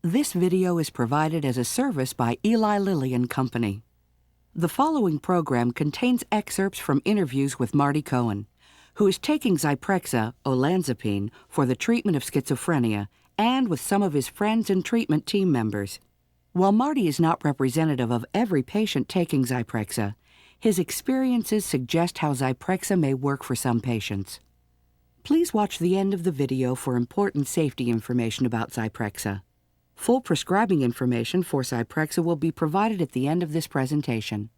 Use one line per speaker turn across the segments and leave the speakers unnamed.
This video is provided as a service by Eli Lilly and Company. The following program contains excerpts from interviews with Marty Cohen, who is taking Zyprexa, olanzapine, for the treatment of schizophrenia, and with some of his friends and treatment team members. While Marty is not representative of every patient taking Zyprexa, his experiences suggest how Zyprexa may work for some patients. Please watch the end of the video for important safety information about Zyprexa. Full prescribing information for Zyprexa will be provided at the end of this presentation.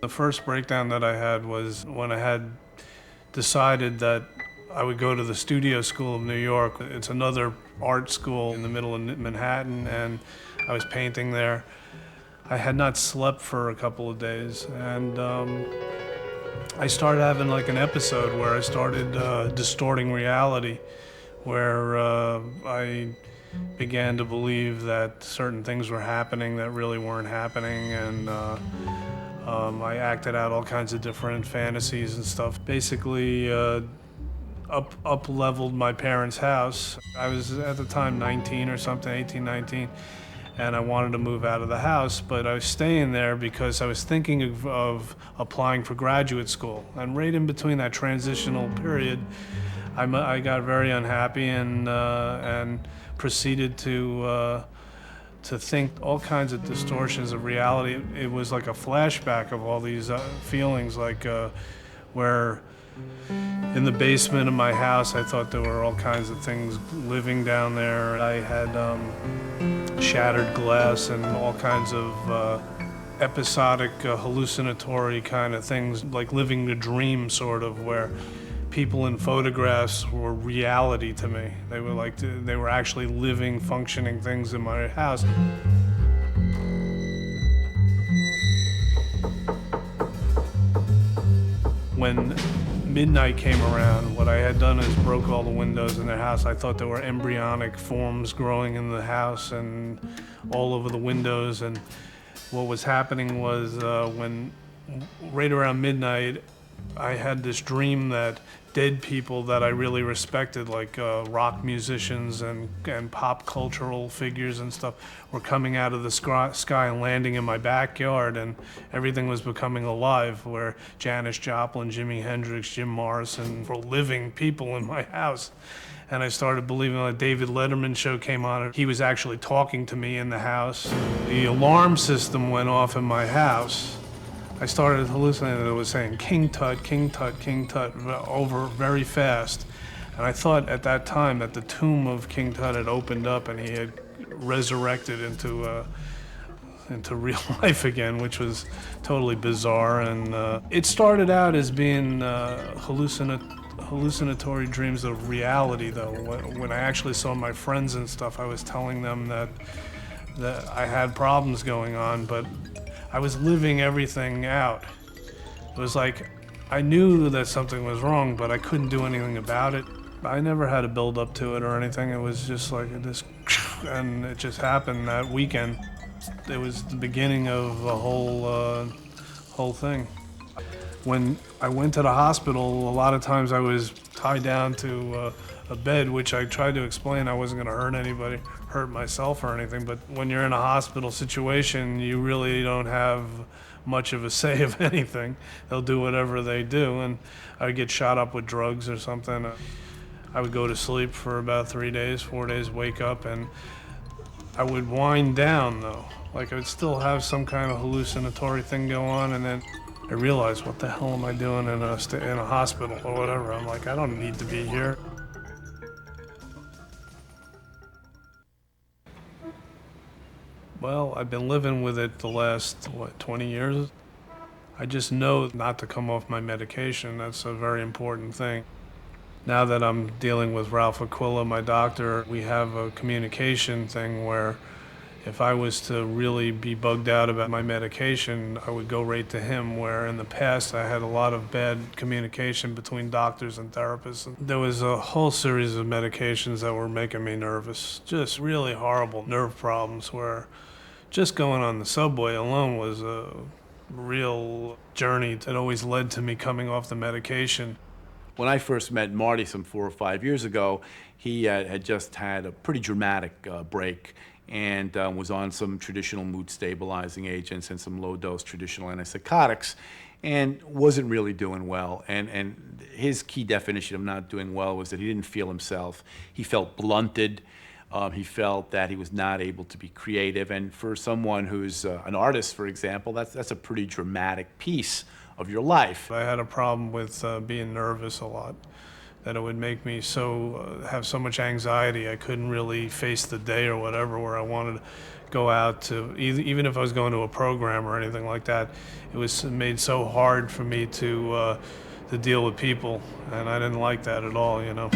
The first breakdown that I had was when I had decided that I would go to the Studio School of New York. It's another art school in the middle of Manhattan, and I was painting there. I had not slept for a couple of days, and I started having like an episode where I started distorting reality, where I began to believe that certain things were happening that really weren't happening, and I acted out all kinds of different fantasies and stuff. Basically, up-leveled my parents' house. I was at the time 19 or something, 18, 19, and I wanted to move out of the house, but I was staying there because I was thinking of applying for graduate school. And right in between that transitional period, I got very unhappy and proceeded to think all kinds of distortions of reality. It was like a flashback of all these feelings, like where in the basement of my house, I thought there were all kinds of things living down there. I had shattered glass and all kinds of episodic hallucinatory kind of things, like living the dream sort of, where people in photographs were reality to me. They were they were actually living, functioning things in my house. When midnight came around, what I had done is broke all the windows in their house. I thought there were embryonic forms growing in the house and all over the windows. And what was happening was when right around midnight, I had this dream that dead people that I really respected, like rock musicians and pop cultural figures and stuff, were coming out of the sky and landing in my backyard, and everything was becoming alive, where Janis Joplin, Jimi Hendrix, Jim Morrison were living people in my house. And I started believing that David Letterman show came on. He was actually talking to me in the house. The alarm system went off in my house. I started hallucinating that it was saying King Tut, King Tut, King Tut over very fast. And I thought at that time that the tomb of King Tut had opened up and he had resurrected into real life again, which was totally bizarre. And it started out as being hallucinatory dreams of reality, though. When I actually saw my friends and stuff, I was telling them that I had problems going on, but I was living everything out. It was like I knew that something was wrong, but I couldn't do anything about it. I never had a build up to it or anything. It was just like this, and it just happened that weekend. It was the beginning of a whole thing. When I went to the hospital, a lot of times I was tied down to a bed, which I tried to explain I wasn't going to hurt anybody, hurt myself or anything. But when you're in a hospital situation, you really don't have much of a say of anything. They'll do whatever they do, and I would get shot up with drugs or something. I would go to sleep for about 3 days, 4 days, wake up, and I would wind down, though. Like I would still have some kind of hallucinatory thing go on, and then I realized, what the hell am I doing in a hospital or whatever? I'm like, I don't need to be here. Well, I've been living with it the last, 20 years? I just know not to come off my medication. That's a very important thing. Now that I'm dealing with Ralph Aquila, my doctor, we have a communication thing where if I was to really be bugged out about my medication, I would go right to him, where in the past I had a lot of bad communication between doctors and therapists. There was a whole series of medications that were making me nervous, just really horrible nerve problems, where just going on the subway alone was real journey that always led to me coming off the medication.
When I first met Marty some 4 or 5 years ago, he had just had a pretty dramatic break and was on some traditional mood stabilizing agents and some low-dose traditional antipsychotics and wasn't really doing well. And his key definition of not doing well was that he didn't feel himself. He felt blunted. He felt that he was not able to be creative. And for someone who's an artist, for example, that's a pretty dramatic piece of your life.
I had a problem with being nervous a lot, that it would make me have so much anxiety I couldn't really face the day or whatever, where I wanted to go out to, even if I was going to a program or anything like that, it was made so hard for me to deal with people, and I didn't like that at all, you know.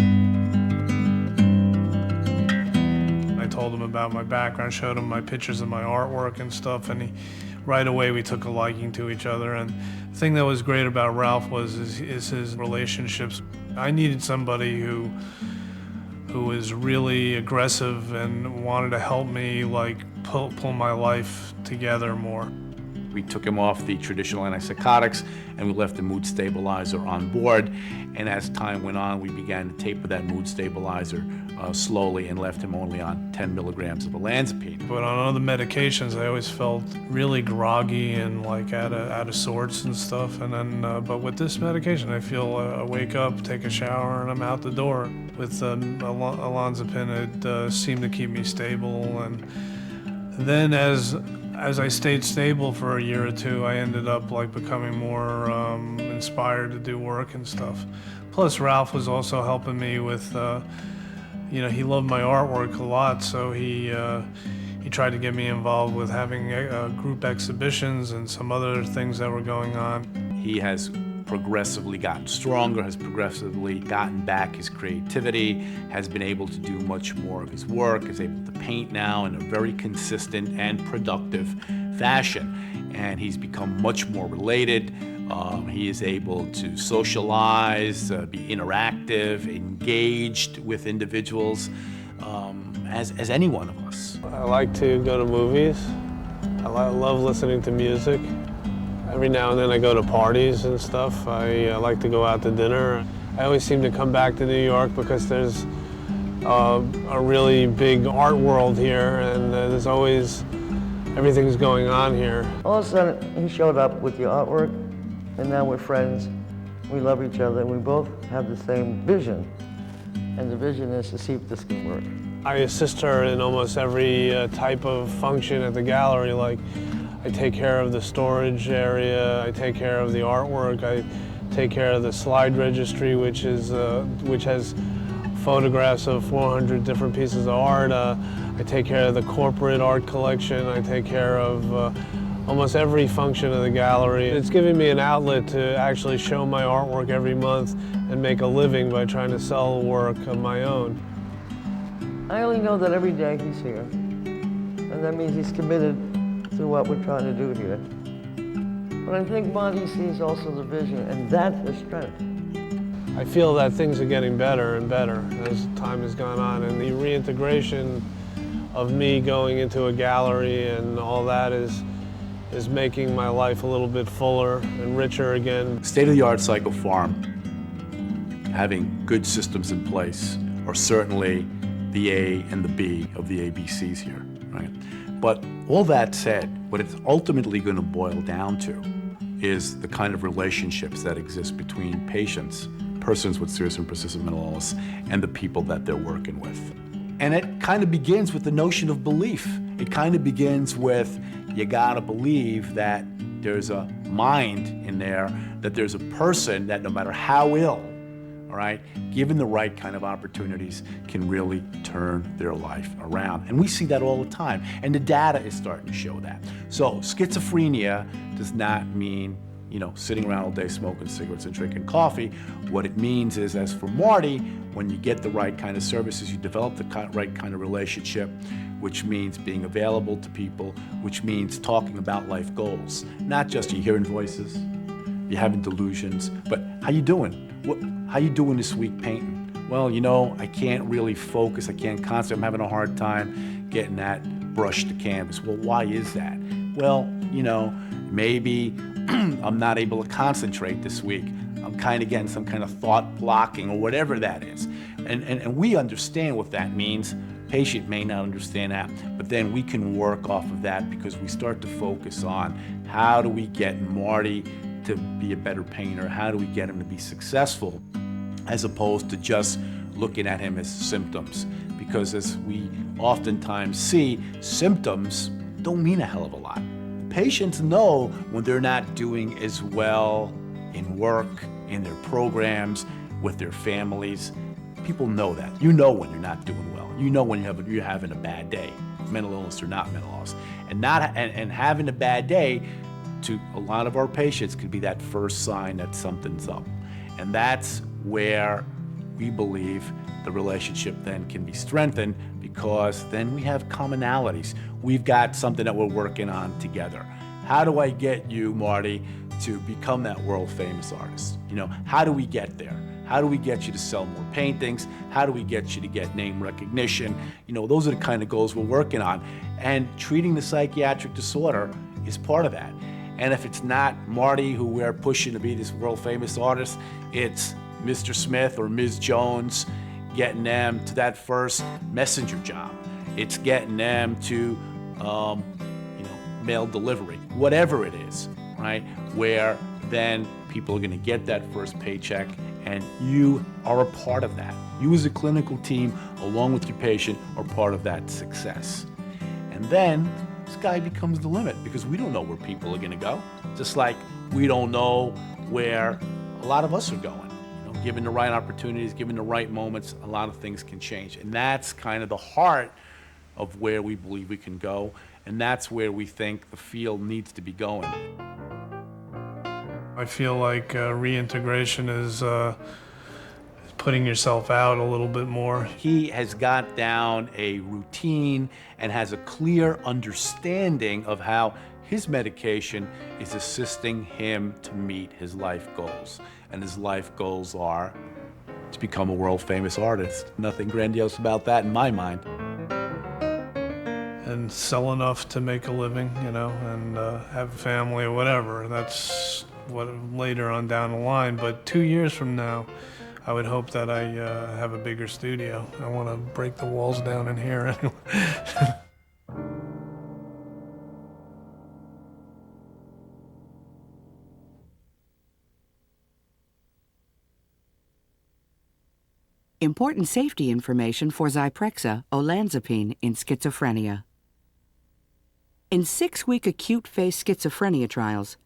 I told him about my background, showed him my pictures of my artwork and stuff, and right away we took a liking to each other. And the thing that was great about Ralph was his relationships. I needed somebody who was really aggressive and wanted to help me, like, pull my life together more.
We took him off the traditional antipsychotics and we left the mood stabilizer on board. And as time went on, we began to taper that mood stabilizer slowly and left him only on 10 milligrams of olanzapine.
But on other medications, I always felt really groggy and like out of sorts and stuff. And then, but with this medication, I feel I wake up, take a shower, and I'm out the door. With olanzapine, it seemed to keep me stable. And then as I stayed stable for a year or two, I ended up like becoming more inspired to do work and stuff. Plus, Ralph was also helping me with, he loved my artwork a lot, so he tried to get me involved with having group exhibitions and some other things that were going on.
He has progressively gotten stronger, has progressively gotten back his creativity, has been able to do much more of his work, is able to paint now in a very consistent and productive fashion. And he's become much more related. He is able to socialize, be interactive, engaged with individuals, as any one of us.
I like to go to movies. I love listening to music. Every now and then I go to parties and stuff. I like to go out to dinner. I always seem to come back to New York because there's a really big art world here, and there's always, everything's going on here.
All of a sudden, he showed up with the artwork, and now we're friends. We love each other, and we both have the same vision. And the vision is to see if this can work.
I assist her in almost every type of function at the gallery. Like, I take care of the storage area, I take care of the artwork, I take care of the slide registry, which has photographs of 400 different pieces of art. I take care of the corporate art collection. I take care of almost every function of the gallery. It's giving me an outlet to actually show my artwork every month and make a living by trying to sell work of my own.
I only know that every day he's here, and that means he's committed to what we're trying to do here. But I think Monty sees also the vision, and that's the strength.
I feel that things are getting better and better as time has gone on, and the reintegration of me going into a gallery and all that is making my life a little bit fuller and richer again.
State-of-the-art psychopharm, having good systems in place, are certainly the A and the B of the ABCs here, right? But all that said, what it's ultimately going to boil down to is the kind of relationships that exist between patients, persons with serious and persistent mental illness, and the people that they're working with. And it kind of begins with the notion of belief. It kind of begins with, you gotta believe that there's a mind in there, that there's a person that no matter how ill, all right, given the right kind of opportunities, can really turn their life around. And we see that all the time, and the data is starting to show that. So schizophrenia does not mean, sitting around all day smoking cigarettes and drinking coffee. What it means is, as for Marty, when you get the right kind of services, you develop the right kind of relationship, which means being available to people, which means talking about life goals. Not just you hearing voices, you're having delusions, but how you doing? How you doing this week painting? Well, I can't really focus, I can't concentrate, I'm having a hard time getting that brush to canvas. Well, why is that? Well, Maybe I'm not able to concentrate this week. I'm kind of getting some kind of thought blocking or whatever that is. And we understand what that means. Patient may not understand that, but then we can work off of that because we start to focus on how do we get Marty to be a better painter? How do we get him to be successful as opposed to just looking at him as symptoms? Because as we oftentimes see, symptoms don't mean a hell of a lot. Patients know when they're not doing as well in work, in their programs, with their families. People know that. You know when you're not doing well. You know when you're having a bad day, mental illness or not mental illness. And having a bad day, to a lot of our patients, could be that first sign that something's up. And that's where we believe the relationship then can be strengthened, because then we have commonalities. We've got something that we're working on together. How do I get you, Marty, to become that world famous artist? You know, how do we get there? How do we get you to sell more paintings? How do we get you to get name recognition? You know, those are the kind of goals we're working on. And treating the psychiatric disorder is part of that. And if it's not Marty, who we're pushing to be this world famous artist, it's Mr. Smith or Ms. Jones, getting them to that first messenger job. It's getting them to, mail delivery, whatever it is, right? Where then people are gonna get that first paycheck, and you are a part of that. You as a clinical team, along with your patient, are part of that success. And then the sky becomes the limit, because we don't know where people are gonna go. Just like we don't know where a lot of us are going. You know, given the right opportunities, given the right moments, a lot of things can change. And that's kind of the heart of where we believe we can go. And that's where we think the field needs to be going.
I feel like reintegration is putting yourself out a little bit more.
He has got down a routine and has a clear understanding of how his medication is assisting him to meet his life goals. And his life goals are to become a world famous artist. Nothing grandiose about that in my mind.
And sell enough to make a living, and have a family or whatever. That's what later on down the line. But 2 years from now, I would hope that I have a bigger studio. I want to break the walls down in here anyway.
Important safety information for Zyprexa, olanzapine, in schizophrenia. In 6-week acute phase schizophrenia trials,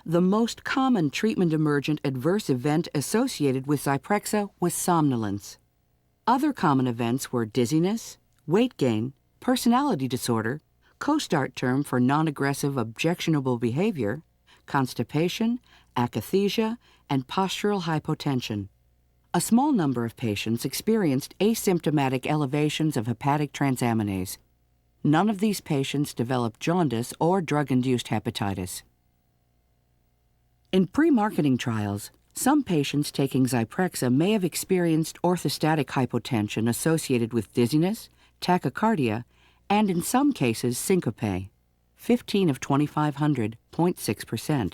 the most common treatment-emergent adverse event associated with Zyprexa was somnolence. Other common events were dizziness, weight gain, personality disorder, co-start term for non-aggressive objectionable behavior, constipation, akathisia, and postural hypotension. A small number of patients experienced asymptomatic elevations of hepatic transaminase. None of these patients developed jaundice or drug-induced hepatitis. In pre-marketing trials, some patients taking Zyprexa may have experienced orthostatic hypotension associated with dizziness, tachycardia, and in some cases syncope, 15 of 2,500, 0.6%.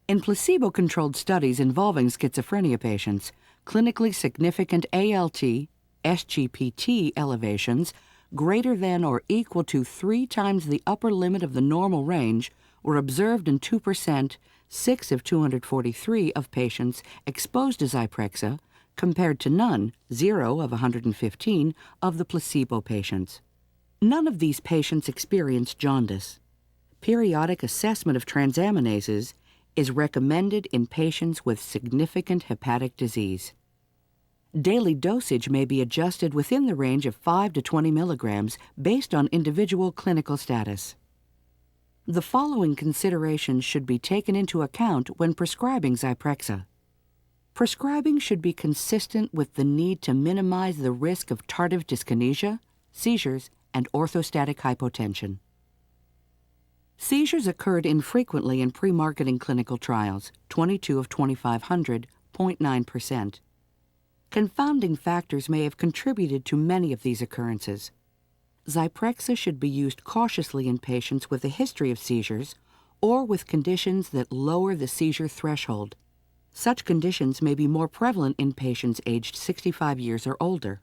In placebo-controlled studies involving schizophrenia patients, clinically significant ALT, SGPT elevations greater than or equal to 3 times the upper limit of the normal range were observed in 2%, 6 of 243 of patients exposed to Zyprexa, compared to none, 0 of 115, of the placebo patients. None of these patients experienced jaundice. Periodic assessment of transaminases is recommended in patients with significant hepatic disease. Daily dosage may be adjusted within the range of 5 to 20 milligrams based on individual clinical status. The following considerations should be taken into account when prescribing Zyprexa. Prescribing should be consistent with the need to minimize the risk of tardive dyskinesia, seizures, and orthostatic hypotension. Seizures occurred infrequently in pre-marketing clinical trials, 22 of 2,500, 0.9%. Confounding factors may have contributed to many of these occurrences. Zyprexa should be used cautiously in patients with a history of seizures or with conditions that lower the seizure threshold. Such conditions may be more prevalent in patients aged 65 years or older.